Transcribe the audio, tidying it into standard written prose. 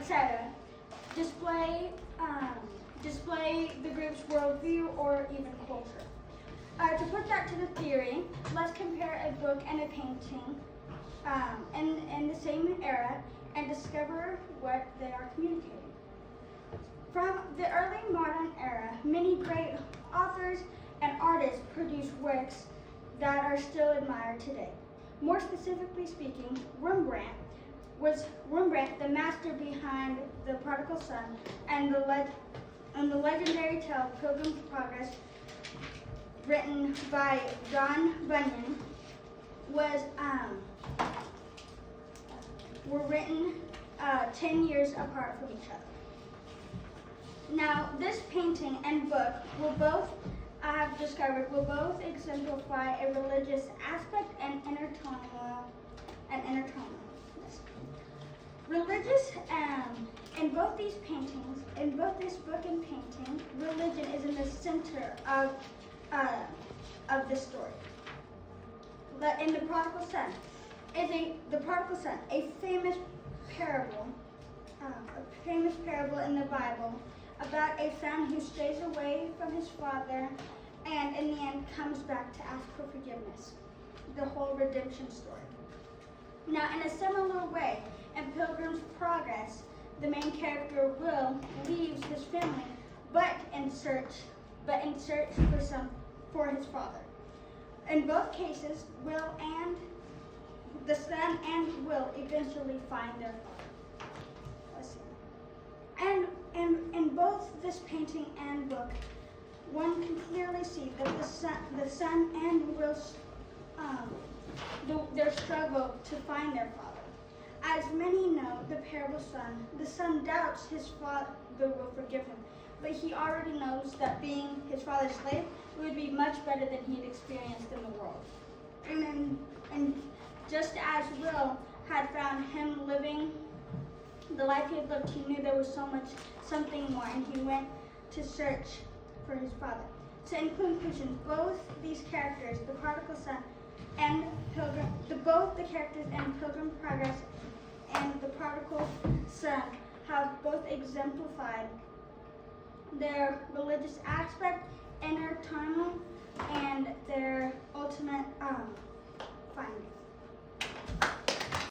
etc., display the group's worldview or even culture. To put that to the theory, let's compare a book and a painting in the same era and discover what they are communicating. From the early modern era, many great authors and artists produced works that are still admired today. More specifically speaking, Rembrandt, the master behind The Prodigal Son and the legendary tale Pilgrim's Progress, written by John Bunyan, were written 10 years apart from each other. Now, this painting and book I have discovered will both exemplify a religious aspect and inner tonal. Religious, in both these paintings, in both this book and painting, religion is in the center of this story. In The Prodigal Son, a famous parable in the Bible about a son who stays away from his father and in the end comes back to ask for forgiveness. The whole redemption story. Now, in a similar way, in Pilgrim's Progress, the main character Will leaves his family, but in search for his father. In both cases, the son and Will eventually find their father. Let's see. And in both this painting and book, one can clearly see that the son and Will's their struggle to find their father. As many know, the son doubts his father will forgive him, but he already knows that being his father's slave would be much better than he had experienced in the world. And just as Will had found him living the life he had lived, he knew there was something more, and he went to search for his father. So in conclusion, both these characters, the prodigal son and both the characters in Pilgrim's Progress and the prodigal son have both exemplified their religious aspect, inner tonal, and their ultimate finding.